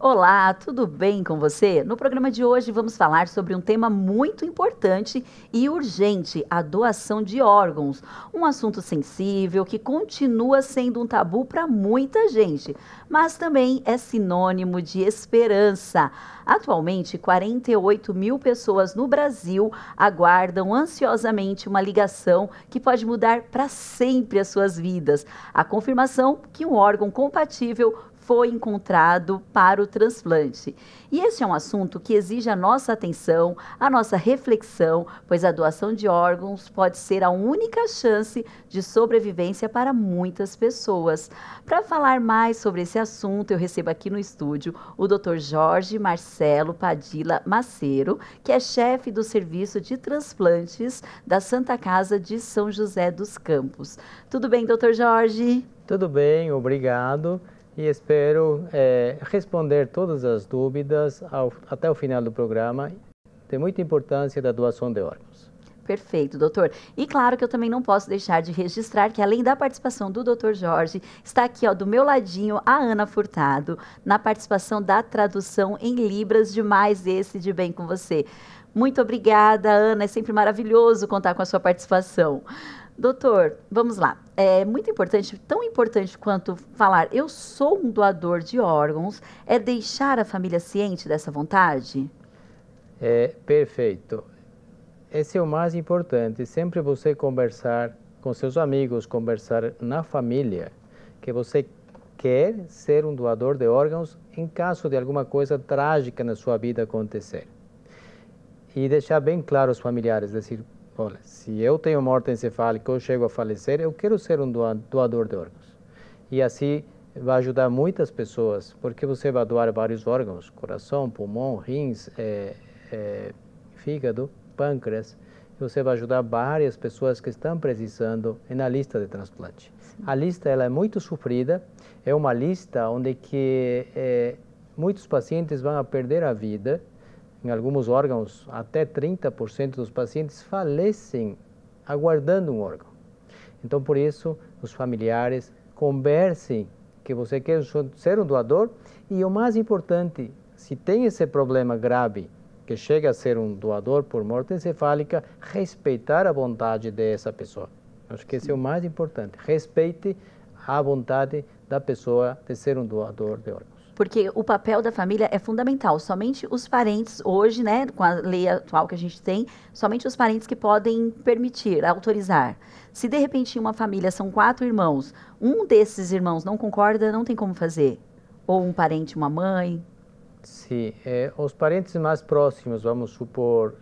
Olá, tudo bem com você? No programa de hoje vamos falar sobre um tema muito importante e urgente, a doação de órgãos. Um assunto sensível que continua sendo um tabu para muita gente, mas também é sinônimo de esperança. Atualmente, 48 mil pessoas no Brasil aguardam ansiosamente uma ligação que pode mudar para sempre as suas vidas. A confirmação que um órgão compatível foi encontrado para o transplante. E esse é um assunto que exige a nossa atenção, a nossa reflexão, pois a doação de órgãos pode ser a única chance de sobrevivência para muitas pessoas. Para falar mais sobre esse assunto, eu recebo aqui no estúdio o Dr. Jorge Marcelo Padilla Maceiro, que é chefe do Serviço de Transplantes da Santa Casa de São José dos Campos. Tudo bem, Dr. Jorge? Tudo bem, obrigado. E espero responder todas as dúvidas até o final do programa. Tem muita importância da doação de órgãos. Perfeito, doutor. E claro que eu também não posso deixar de registrar que, além da participação do Dr. Jorge, está aqui, ó, do meu ladinho, a Ana Furtado, na participação da tradução em Libras de Mais Esse de Bem com Você. Muito obrigada, Ana. É sempre maravilhoso contar com a sua participação. Doutor, vamos lá. É muito importante, tão importante quanto falar eu sou um doador de órgãos, é deixar a família ciente dessa vontade? Perfeito. Esse é o mais importante. Sempre você conversar com seus amigos, conversar na família, que você quer ser um doador de órgãos em caso de alguma coisa trágica na sua vida acontecer. E deixar bem claro aos familiares, dizer, olha, se eu tenho morte encefálica ou chego a falecer, eu quero ser um doador de órgãos. E assim vai ajudar muitas pessoas, porque você vai doar vários órgãos, coração, pulmão, rins, fígado, pâncreas. E você vai ajudar várias pessoas que estão precisando na lista de transplante. Sim. A lista ela é muito sofrida, é uma lista onde muitos pacientes vão perder a vida. Em alguns órgãos, até 30% dos pacientes falecem aguardando um órgão. Então, por isso, os familiares conversem que você quer ser um doador e, o mais importante, se tem esse problema grave, que chega a ser um doador por morte encefálica, respeitar a vontade dessa pessoa. Acho que esse é o mais importante. Respeite a vontade da pessoa de ser um doador de órgãos. Porque o papel da família é fundamental. Somente os parentes, hoje, né, com a lei atual que a gente tem, somente os parentes que podem permitir, autorizar. Se de repente em uma família são 4 irmãos, um desses irmãos não concorda, não tem como fazer. Ou um parente, uma mãe. Sim, os parentes mais próximos, vamos supor,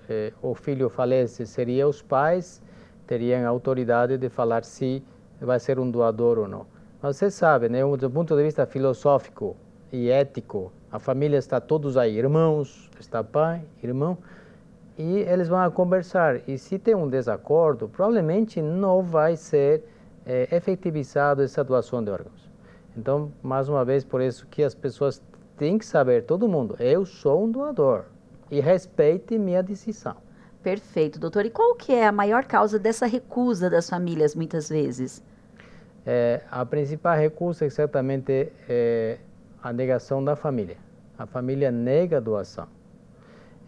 o filho falece, seriam os pais, teriam a autoridade de falar se vai ser um doador ou não. Mas você sabe, né, do ponto de vista filosófico e ético, a família está todos aí, irmãos, está pai, irmão, e eles vão conversar. E se tem um desacordo, provavelmente não vai ser efetivizado essa doação de órgãos. Então, mais uma vez, por isso que as pessoas têm que saber, todo mundo, eu sou um doador e respeite minha decisão. Perfeito, doutor. E qual que é a maior causa dessa recusa das famílias, muitas vezes? A principal recusa exatamente a negação da família. A família nega a doação.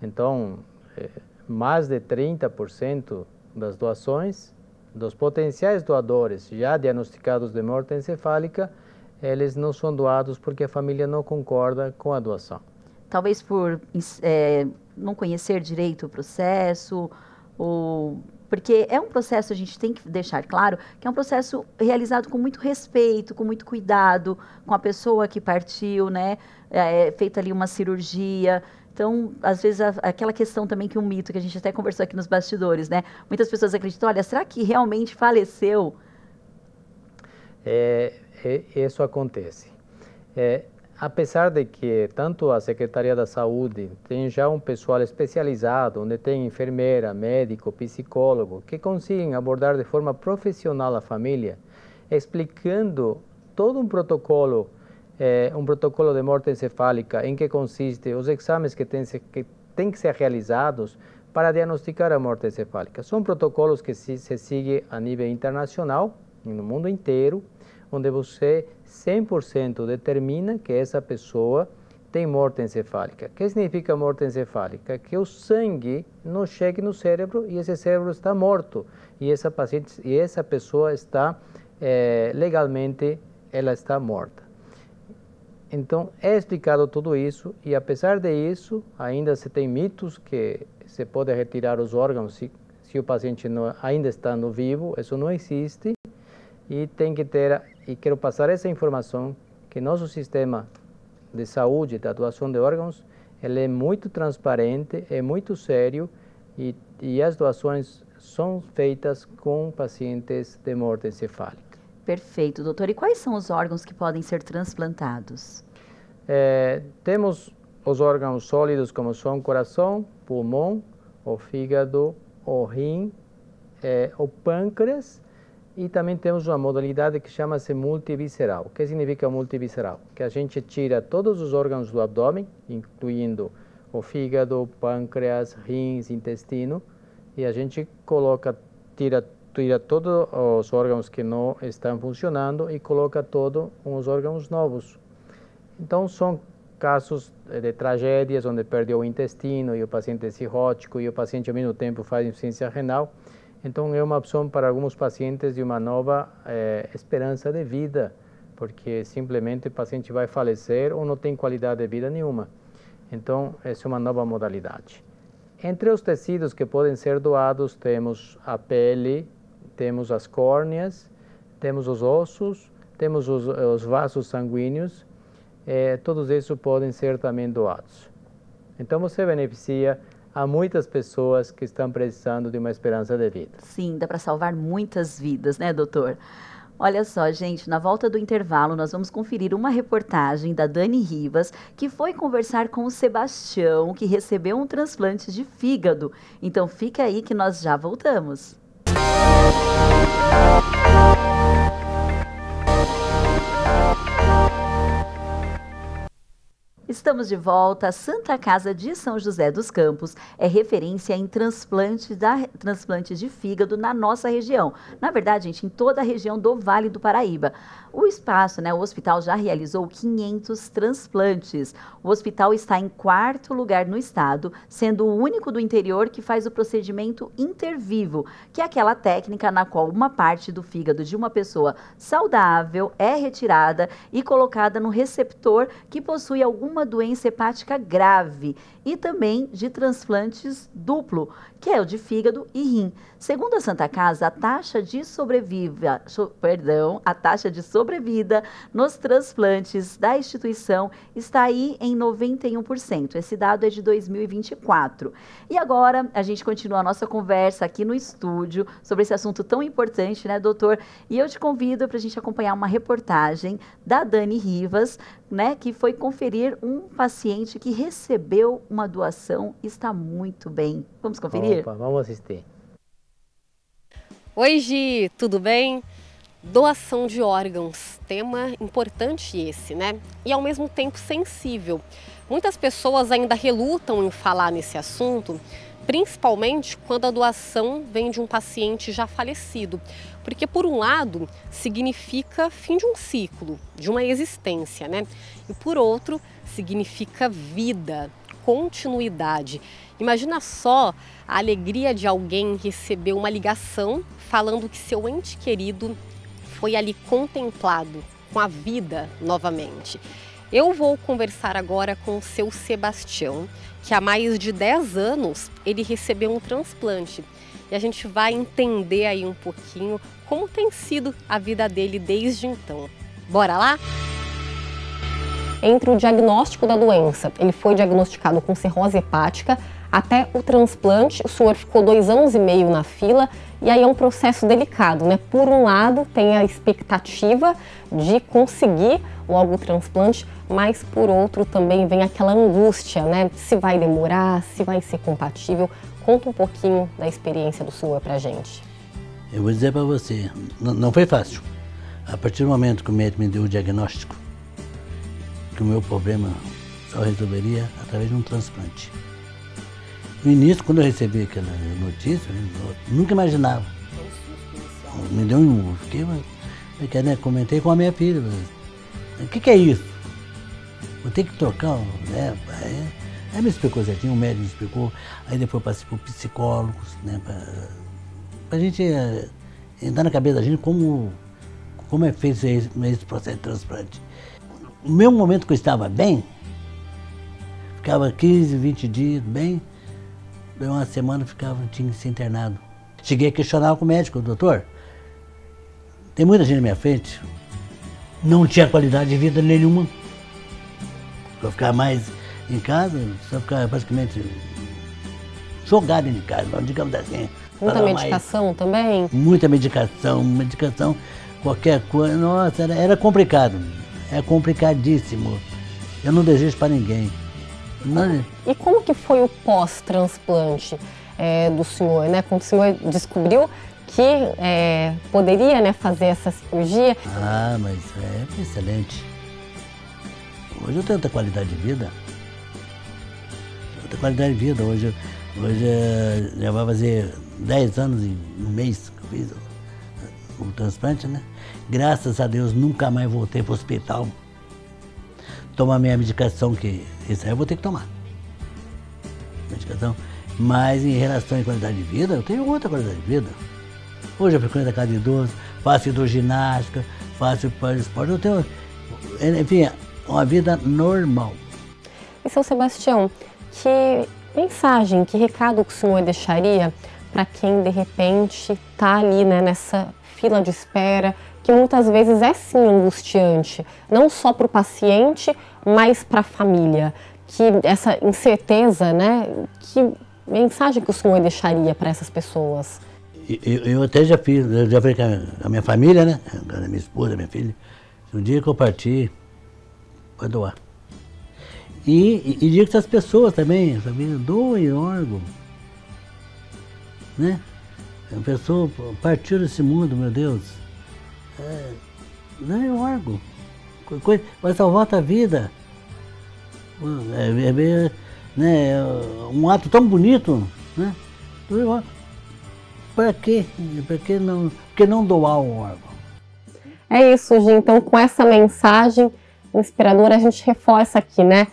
Então, mais de 30% das doações dos potenciais doadores já diagnosticados de morte encefálica, eles não são doados porque a família não concorda com a doação. Talvez por não conhecer direito o processo, ou porque é um processo, a gente tem que deixar claro, que é um processo realizado com muito respeito, com muito cuidado, com a pessoa que partiu, né? É feita ali uma cirurgia. Então, às vezes, aquela questão também que um mito, que a gente até conversou aqui nos bastidores, né? Muitas pessoas acreditam, olha, será que realmente faleceu? Isso acontece. Apesar de que tanto a Secretaria da Saúde tem já um pessoal especializado, onde tem enfermeira, médico, psicólogo, que conseguem abordar de forma profissional a família, explicando todo um protocolo de morte encefálica, em que consiste os exames que têm que ser realizados para diagnosticar a morte encefálica. São protocolos que se seguem a nível internacional, no mundo inteiro, onde você 100% determina que essa pessoa tem morte encefálica. O que significa morte encefálica? Que o sangue não chega no cérebro e esse cérebro está morto. E essa pessoa está, legalmente, ela está morta. Então, é explicado tudo isso e, apesar disso, ainda se tem mitos que se pode retirar os órgãos se o paciente ainda estando vivo. Isso não existe e tem que ter, e quero passar essa informação, que nosso sistema de saúde, da doação de órgãos, ele é muito transparente, é muito sério e as doações são feitas com pacientes de morte encefálica. Perfeito, doutor. E quais são os órgãos que podem ser transplantados? Temos os órgãos sólidos, como são o coração, pulmão, o fígado, o rim, o pâncreas, e também temos uma modalidade que chama-se multivisceral. O que significa multivisceral? Que a gente tira todos os órgãos do abdômen, incluindo o fígado, pâncreas, rins, intestino, e a gente tira todos os órgãos que não estão funcionando e coloca todos os órgãos novos. Então, são casos de tragédias onde perdeu o intestino e o paciente é cirrótico e o paciente ao mesmo tempo faz insuficiência renal. Então, é uma opção para alguns pacientes de uma nova esperança de vida, porque simplesmente o paciente vai falecer ou não tem qualidade de vida nenhuma. Então, essa é uma nova modalidade. Entre os tecidos que podem ser doados, temos a pele, temos as córneas, temos os ossos, temos os vasos sanguíneos, todos esses podem ser também doados. Então, você beneficia a muitas pessoas que estão precisando de uma esperança de vida. Sim, dá para salvar muitas vidas, né, doutor? Olha só, gente, na volta do intervalo nós vamos conferir uma reportagem da Dani Rivas, que foi conversar com o Sebastião, que recebeu um transplante de fígado. Então fica aí que nós já voltamos. Estamos de volta. A Santa Casa de São José dos Campos é referência em transplantes de fígado na nossa região. Na verdade, gente, em toda a região do Vale do Paraíba. O espaço, o hospital já realizou 500 transplantes. O hospital está em 4º lugar no estado, sendo o único do interior que faz o procedimento intervivo, que é aquela técnica na qual uma parte do fígado de uma pessoa saudável é retirada e colocada no receptor que possui alguma doença hepática grave, e também de transplantes duplo, que é o de fígado e rim. Segundo a Santa Casa, a taxa de sobrevida nos transplantes da instituição está aí em 91%. Esse dado é de 2024. E agora a gente continua a nossa conversa aqui no estúdio sobre esse assunto tão importante, né, doutor? E eu te convido para a gente acompanhar uma reportagem da Dani Rivas, que foi conferir um paciente que recebeu uma doação e está muito bem. Vamos conferir? Opa, vamos assistir. Oi, Gi, tudo bem? Doação de órgãos, tema importante esse, né? E ao mesmo tempo sensível. Muitas pessoas ainda relutam em falar nesse assunto, principalmente quando a doação vem de um paciente já falecido. Porque, por um lado, significa fim de um ciclo, de uma existência, né? E, por outro, significa vida, continuidade. Imagina só a alegria de alguém receber uma ligação falando que seu ente querido foi ali contemplado com a vida novamente. Eu vou conversar agora com o seu Sebastião, que há mais de 10 anos ele recebeu um transplante. E a gente vai entender aí um pouquinho como tem sido a vida dele desde então. Bora lá? Entre o diagnóstico da doença, ele foi diagnosticado com cirrose hepática, até o transplante, o senhor ficou 2 anos e meio na fila, e aí é um processo delicado, né? Por um lado, tem a expectativa de conseguir logo o transplante, mas por outro também vem aquela angústia, né? Se vai demorar, se vai ser compatível. Conta um pouquinho da experiência do senhor pra gente. Eu vou dizer para você, não foi fácil. A partir do momento que o médico me deu o diagnóstico, que o meu problema só resolveria através de um transplante. No início, quando eu recebi aquela notícia, eu nunca imaginava. Me deu um... Comentei com a minha filha. O que é isso? vou ter que trocar, né? Aí me explicou certinho, o médico me explicou, aí depois passei por psicólogos, né? Pra gente entrar na cabeça da gente como é feito esse processo de transplante. No mesmo momento que eu estava bem, ficava 15, 20 dias bem, daí uma semana tinha que ser internado. Cheguei a questionar com o médico, doutor, tem muita gente na minha frente, não tinha qualidade de vida nenhuma. Vou ficar mais em casa, só ficar praticamente jogado em casa, digamos assim. Muita medicação também? Muita medicação, qualquer coisa, nossa, era complicado, é complicadíssimo. Eu não desejo para ninguém. E como que foi o pós-transplante do senhor, né? Quando o senhor descobriu que poderia, né, fazer essa cirurgia? Ah, mas é excelente. Hoje eu tenho outra qualidade de vida. Hoje já vai fazer 10 anos e um mês que eu fiz o transplante, né? Graças a Deus nunca mais voltei para o hospital tomar minha medicação, que isso aí eu vou ter que tomar. Medicação. Mas em relação à qualidade de vida, eu tenho outra qualidade de vida. Hoje eu frequento a casa de idoso, faço hidroginástica, faço esporte, eu tenho, enfim, uma vida normal. E seu Sebastião, que mensagem, que recado que o senhor deixaria para quem de repente está ali, né, nessa fila de espera, que muitas vezes é sim angustiante, não só para o paciente, mas para a família, que essa incerteza, né, que mensagem que o senhor deixaria para essas pessoas? Eu até já falei com a minha família, né, com a minha esposa, minha filha, um dia que eu partir, vai doar. E digo que essas pessoas também, família, doem órgão, né? A pessoa partiu desse mundo, meu Deus, não é órgão, vai salvar a tua vida. Né, um ato tão bonito, né? Para quê? Por que não doar o órgão? É isso, Gi. Então, com essa mensagem inspiradora, a gente reforça aqui, né?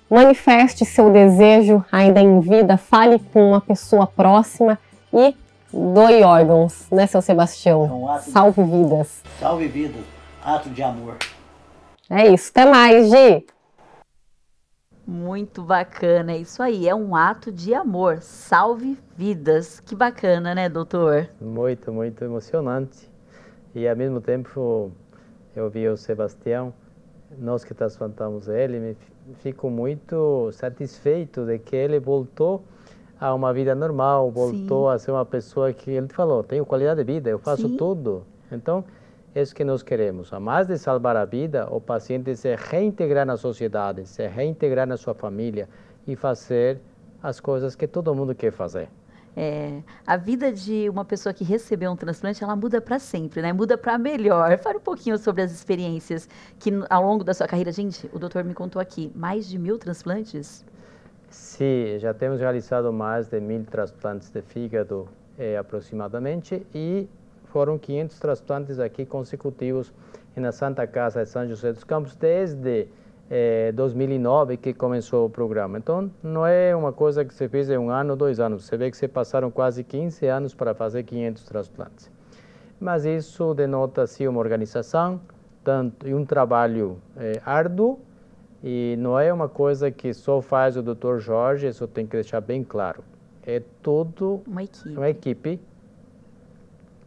Manifeste seu desejo ainda em vida, fale com uma pessoa próxima e doe órgãos, né, seu Sebastião? Salve vidas. Salve vidas, ato de amor. É isso, até mais, Gi. Muito bacana, é isso aí, é um ato de amor, salve vidas. Que bacana, né, doutor? Muito, muito emocionante. E ao mesmo tempo, eu vi o Sebastião, nós que transplantamos ele, me fico muito satisfeito de que ele voltou a uma vida normal, voltou a ser uma pessoa que ele falou, tenho qualidade de vida, eu faço tudo. Então, é isso que nós queremos. A mais de salvar a vida, o paciente se reintegrar na sociedade, se reintegrar na sua família e fazer as coisas que todo mundo quer fazer. A vida de uma pessoa que recebeu um transplante, ela muda para sempre, né? Muda para melhor. Fale um pouquinho sobre as experiências que ao longo da sua carreira, gente, o doutor me contou aqui, mais de 1000 transplantes? Sim, já temos realizado mais de 1000 transplantes de fígado aproximadamente e foram 500 transplantes aqui consecutivos na Santa Casa de São José dos Campos desde 2009 que começou o programa. Então, não é uma coisa que se fez em 1 ano, 2 anos. Você vê que se passaram quase 15 anos para fazer 500 transplantes. Mas isso denota, sim, uma organização e um trabalho árduo. E não é uma coisa que só faz o Dr. Jorge, isso tem que deixar bem claro. É tudo uma equipe.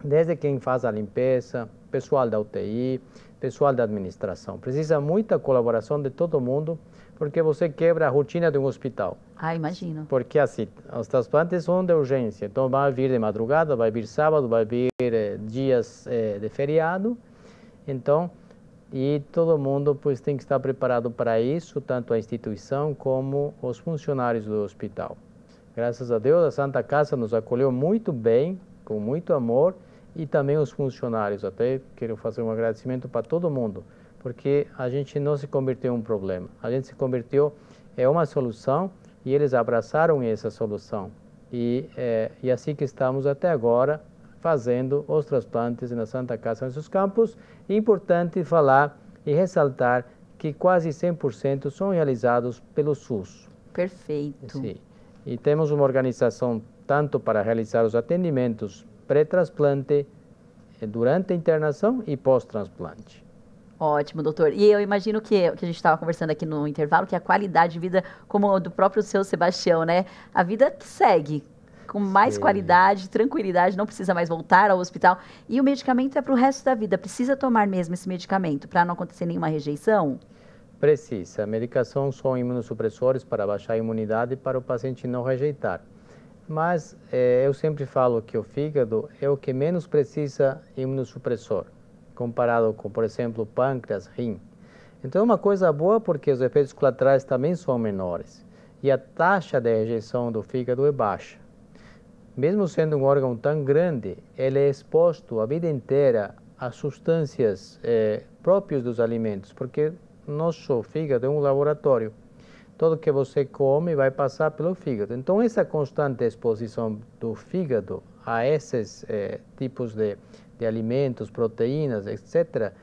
Desde quem faz a limpeza, pessoal da UTI, pessoal da administração. Precisa muita colaboração de todo mundo, porque você quebra a rotina de um hospital. Ah, imagino. Porque assim, os transplantes são de urgência, então vai vir de madrugada, vai vir sábado, vai vir dias de feriado, então, e todo mundo pois tem que estar preparado para isso, tanto a instituição como os funcionários do hospital. Graças a Deus, a Santa Casa nos acolheu muito bem, com muito amor, e também os funcionários. Até quero fazer um agradecimento para todo mundo, porque a gente não se converteu em um problema, a gente se converteu em uma solução e eles abraçaram essa solução. E assim que estamos até agora fazendo os transplantes na Santa Casa dos Campos. É importante falar e ressaltar que quase 100% são realizados pelo SUS. Perfeito. Sim. E temos uma organização tanto para realizar os atendimentos pré-transplante, durante a internação e pós-transplante. Ótimo, doutor. E eu imagino que a gente estava conversando aqui no intervalo, que a qualidade de vida, como do próprio seu Sebastião, né? A vida segue com mais qualidade, tranquilidade, não precisa mais voltar ao hospital. E o medicamento é para o resto da vida. Precisa tomar mesmo esse medicamento para não acontecer nenhuma rejeição? Precisa. A medicação são imunossupressores para baixar a imunidade e para o paciente não rejeitar. Mas eu sempre falo que o fígado é o que menos precisa imunossupressor, comparado com, por exemplo, pâncreas, rim. Então é uma coisa boa porque os efeitos colaterais também são menores e a taxa de rejeição do fígado é baixa. Mesmo sendo um órgão tão grande, ele é exposto a vida inteira a substâncias próprias dos alimentos, porque nosso fígado é um laboratório. Tudo que você come vai passar pelo fígado. Então, essa constante exposição do fígado a esses tipos de alimentos, proteínas, etc.,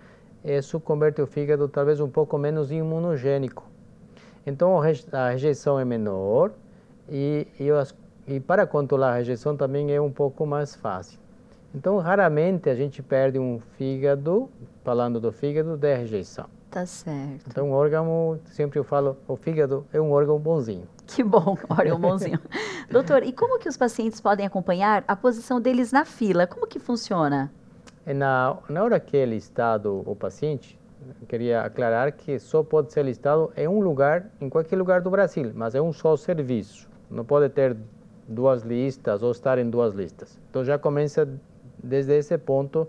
isso converte o fígado talvez um pouco menos imunogênico. Então, a rejeição é menor e para controlar a rejeição também é um pouco mais fácil. Então, raramente a gente perde um fígado, falando do fígado, de rejeição. Tá certo. Então, o órgão, sempre eu falo, o fígado é um órgão bonzinho. Que bom, órgão bonzinho. Doutor, e como que os pacientes podem acompanhar a posição deles na fila? Como que funciona? Na hora que é listado o paciente, eu queria aclarar que só pode ser listado em um lugar, em qualquer lugar do Brasil, mas é um só serviço. Não pode ter duas listas ou estar em duas listas. Então, já começa desde esse ponto,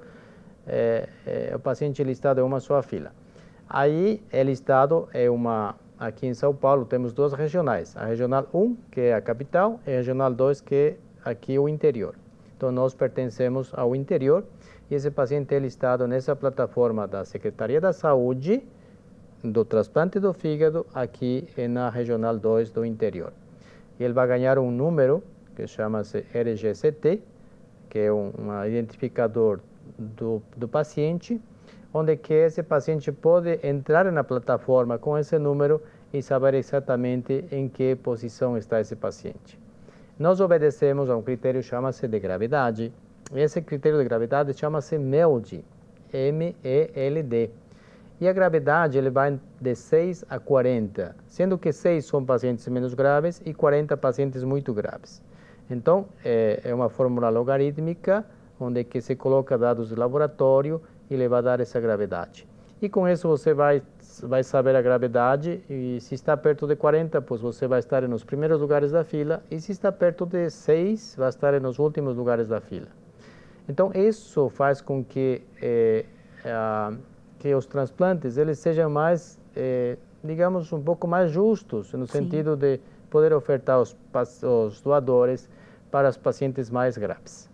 o paciente listado em uma só fila. Aí, é listado, aqui em São Paulo, temos duas regionais. A Regional 1, que é a capital, e a Regional 2, que é aqui o interior. Então, nós pertencemos ao interior e esse paciente é listado nessa plataforma da Secretaria da Saúde, do transplante do fígado, aqui na Regional 2 do interior. E ele vai ganhar um número que chama-se RGCT, que é um identificador do paciente, onde que esse paciente pode entrar na plataforma com esse número e saber exatamente em que posição está esse paciente. Nós obedecemos a um critério que chama-se de gravidade. Esse critério de gravidade chama-se MELD, M-E-L-D. E a gravidade ele vai de 6 a 40, sendo que 6 são pacientes menos graves e 40 pacientes muito graves. Então, é uma fórmula logarítmica, onde que se coloca dados de laboratório e ele vai dar essa gravidade. E com isso você vai saber a gravidade e se está perto de 40, pois você vai estar nos primeiros lugares da fila e se está perto de 6, vai estar nos últimos lugares da fila. Então, isso faz com que os transplantes eles sejam mais, digamos, um pouco mais justos, no sentido de poder ofertar os doadores para os pacientes mais graves.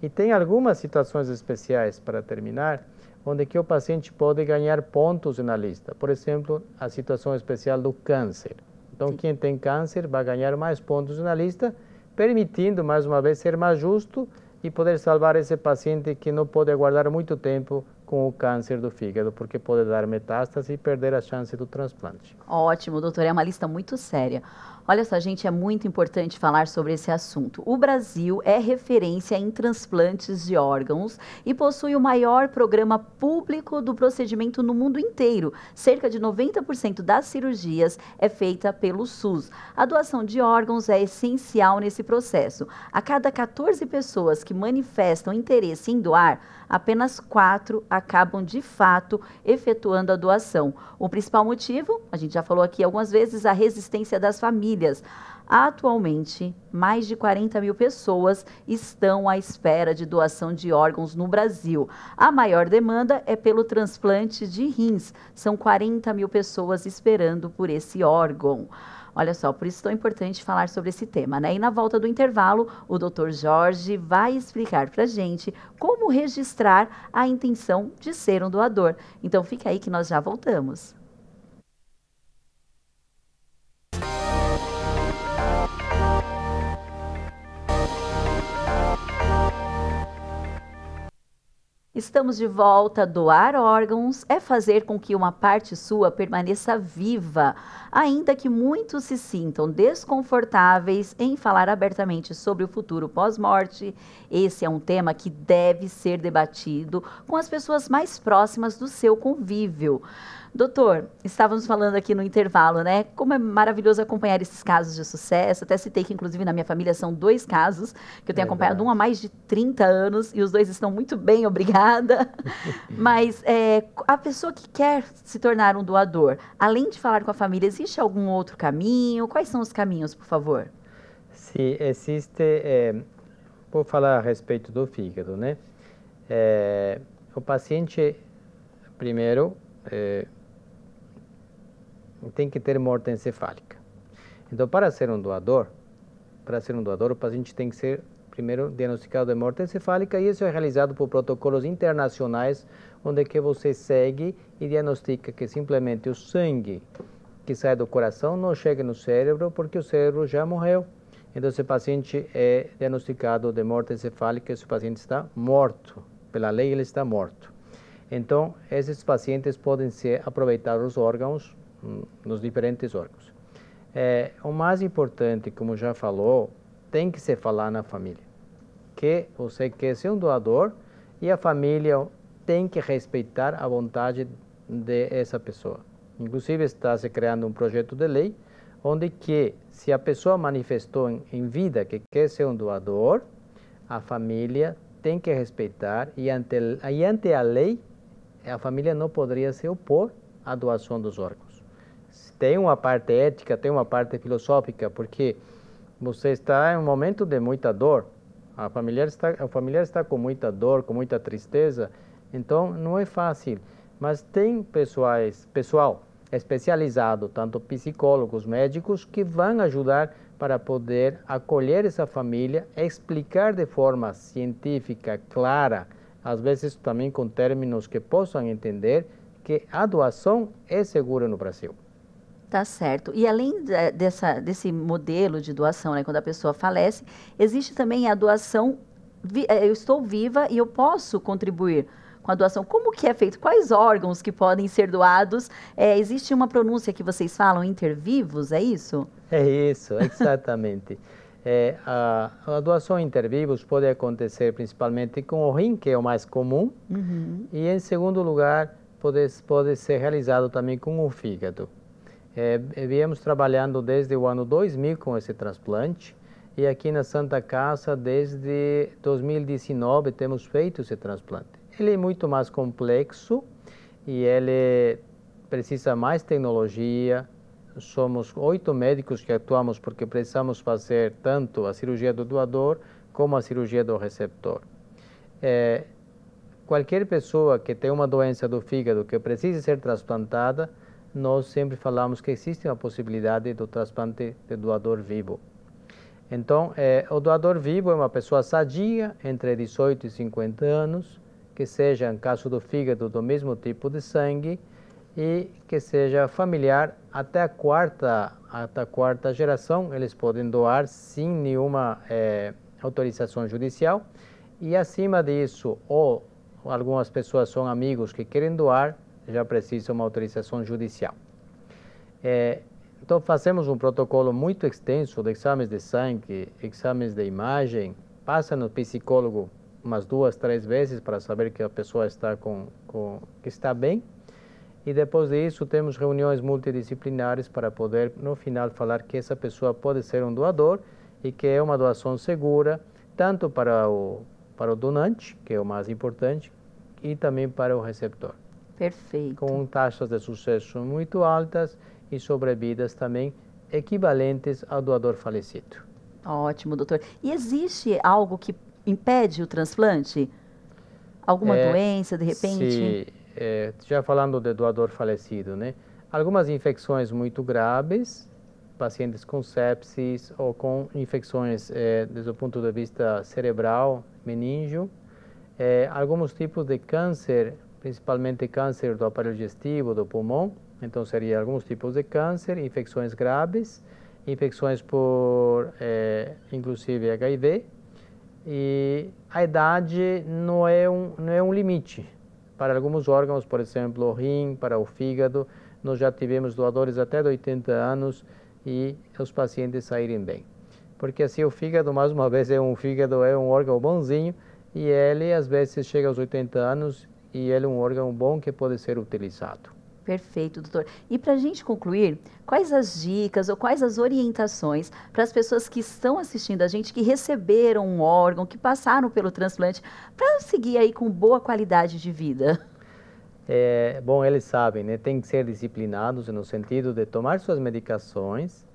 E tem algumas situações especiais, para terminar, onde que o paciente pode ganhar pontos na lista. Por exemplo, a situação especial do câncer. Então, quem tem câncer vai ganhar mais pontos na lista, permitindo, mais uma vez, ser mais justo e poder salvar esse paciente que não pode aguardar muito tempo com o câncer do fígado, porque pode dar metástase e perder a chance do transplante. Ótimo, doutor, é uma lista muito séria. Olha só, gente, é muito importante falar sobre esse assunto. O Brasil é referência em transplantes de órgãos e possui o maior programa público do procedimento no mundo inteiro. Cerca de 90% das cirurgias é feita pelo SUS. A doação de órgãos é essencial nesse processo. A cada 14 pessoas que manifestam interesse em doar, apenas 4 acabam de fato efetuando a doação. O principal motivo, a gente já falou aqui algumas vezes, a resistência das famílias. Atualmente, mais de 40 mil pessoas estão à espera de doação de órgãos no Brasil. A maior demanda é pelo transplante de rins. São 40 mil pessoas esperando por esse órgão. Olha só, por isso é tão importante falar sobre esse tema, né? E na volta do intervalo, o Dr. Jorge vai explicar pra gente como registrar a intenção de ser um doador. Então fica aí que nós já voltamos. Estamos de volta. Doar órgãos é fazer com que uma parte sua permaneça viva, ainda que muitos se sintam desconfortáveis em falar abertamente sobre o futuro pós-morte. Esse é um tema que deve ser debatido com as pessoas mais próximas do seu convívio. Doutor, estávamos falando aqui no intervalo, né? Como é maravilhoso acompanhar esses casos de sucesso. Até citei que, inclusive, na minha família são 2 casos que eu tenho acompanhado, um há mais de 30 anos, e os 2 estão muito bem, obrigada. Mas a pessoa que quer se tornar um doador, além de falar com a família, existe algum outro caminho? Quais são os caminhos, por favor? Sim, existe. Vou falar a respeito do fígado, né? O paciente, primeiro, tem que ter morte encefálica. Então, para ser um doador, o paciente tem que ser primeiro diagnosticado de morte encefálica, e isso é realizado por protocolos internacionais, onde que você segue e diagnostica que simplesmente o sangue que sai do coração não chega no cérebro, porque o cérebro já morreu. Então, esse paciente é diagnosticado de morte encefálica, esse paciente está morto. Pela lei, ele está morto. Então, esses pacientes podem aproveitar os órgãos, nos diferentes órgãos. O mais importante, como já falou, tem que se falar na família, que você quer ser um doador e a família tem que respeitar a vontade dessa pessoa. Inclusive, está se criando um projeto de lei onde que, se a pessoa manifestou em vida que quer ser um doador, a família tem que respeitar, e ante a lei, a família não poderia se opor à doação dos órgãos. Tem uma parte ética, tem uma parte filosófica, porque você está em um momento de muita dor, o familiar está com muita dor, com muita tristeza, então não é fácil. Mas tem pessoal especializado, tanto psicólogos, médicos, que vão ajudar para poder acolher essa família, explicar de forma científica, clara, às vezes também com términos que possam entender, que a doação é segura no Brasil. Tá certo. E além desse modelo de doação, né, quando a pessoa falece, existe também a doação, eu estou viva e eu posso contribuir com a doação. Como que é feito? Quais órgãos que podem ser doados? Existe uma pronúncia que vocês falam, intervivos, é isso? É isso, exatamente. A doação intervivos pode acontecer principalmente com o rim, que é o mais comum, e em segundo lugar pode ser realizado também com o fígado. Viemos trabalhando desde o ano 2000 com esse transplante, e aqui na Santa Casa, desde 2019, temos feito esse transplante. Ele é muito mais complexo e ele precisa mais tecnologia. Somos 8 médicos que atuamos porque precisamos fazer tanto a cirurgia do doador como a cirurgia do receptor. Qualquer pessoa que tem uma doença do fígado que precise ser transplantada, nós sempre falamos que existe uma possibilidade do transplante de doador vivo. Então, o doador vivo é uma pessoa sadia, entre 18 e 50 anos, que seja, em caso do fígado, do mesmo tipo de sangue, e que seja familiar até a quarta geração. Eles podem doar sem nenhuma autorização judicial, e acima disso, ou algumas pessoas são amigos que querem doar, já precisa uma autorização judicial. Então, fazemos um protocolo muito extenso de exames de sangue, exames de imagem, passa no psicólogo umas 2, 3 vezes para saber que a pessoa está que está bem, e depois disso temos reuniões multidisciplinares para poder, no final, falar que essa pessoa pode ser um doador e que é uma doação segura, tanto para o donante, que é o mais importante, e também para o receptor. Perfeito. Com taxas de sucesso muito altas e sobrevidas também equivalentes ao doador falecido. Ótimo, doutor. E existe algo que impede o transplante? Alguma doença, de repente? Já falando de doador falecido, né? Algumas infecções muito graves, pacientes com sepsis ou com infecções desde o ponto de vista cerebral, meníngeo, alguns tipos de câncer, principalmente câncer do aparelho digestivo, do pulmão. Então, seria alguns tipos de câncer, infecções graves, infecções por, inclusive, HIV, E a idade não é um limite. Para alguns órgãos, por exemplo, o rim, para o fígado, nós já tivemos doadores até de 80 anos e os pacientes saírem bem. Porque assim o fígado, mais uma vez, é um órgão bonzinho e ele às vezes chega aos 80 anos e ele é um órgão bom que pode ser utilizado. Perfeito, doutor. E para a gente concluir, quais as dicas ou quais as orientações para as pessoas que estão assistindo a gente, que receberam um órgão, que passaram pelo transplante, para seguir aí com boa qualidade de vida? Bom, eles sabem, né? Tem que ser disciplinados no sentido de tomar suas medicações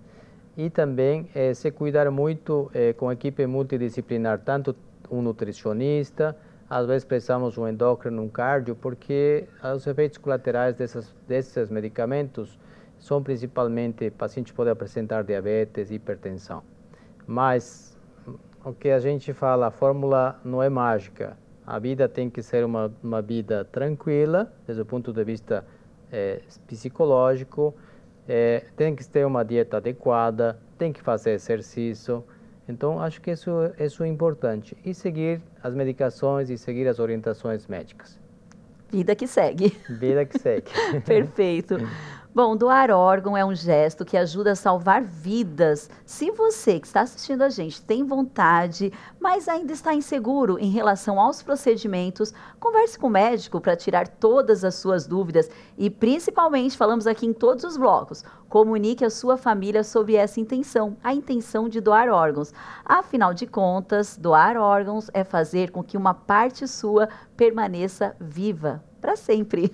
e também se cuidar muito com a equipe multidisciplinar, tanto um nutricionista, às vezes precisamos um endócrino, um cardio, porque os efeitos colaterais desses medicamentos são principalmente, o paciente pode apresentar diabetes, hipertensão. Mas o que a gente fala, a fórmula não é mágica. A vida tem que ser uma vida tranquila, desde o ponto de vista psicológico, tem que ter uma dieta adequada, tem que fazer exercício. Então, acho que isso é importante. E seguir as medicações e seguir as orientações médicas. Vida que segue. Vida que segue. Perfeito. Bom, doar órgão é um gesto que ajuda a salvar vidas. Se você que está assistindo a gente tem vontade, mas ainda está inseguro em relação aos procedimentos, converse com o médico para tirar todas as suas dúvidas e, principalmente, falamos aqui em todos os blocos, comunique a sua família sobre essa intenção, a intenção de doar órgãos. Afinal de contas, doar órgãos é fazer com que uma parte sua permaneça viva para sempre.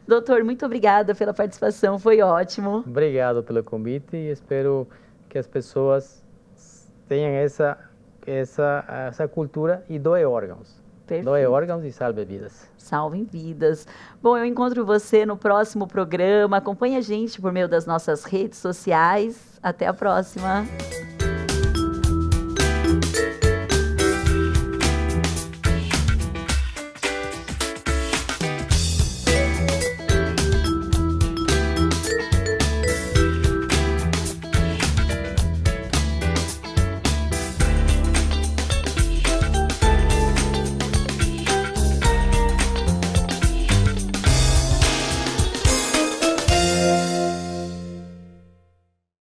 Doutor, muito obrigada pela participação, foi ótimo. Obrigado pelo convite e espero que as pessoas tenham essa cultura e doem órgãos. Perfeito. Doe órgãos e salve vidas. Salvem vidas. Bom, eu encontro você no próximo programa. Acompanhe a gente por meio das nossas redes sociais. Até a próxima.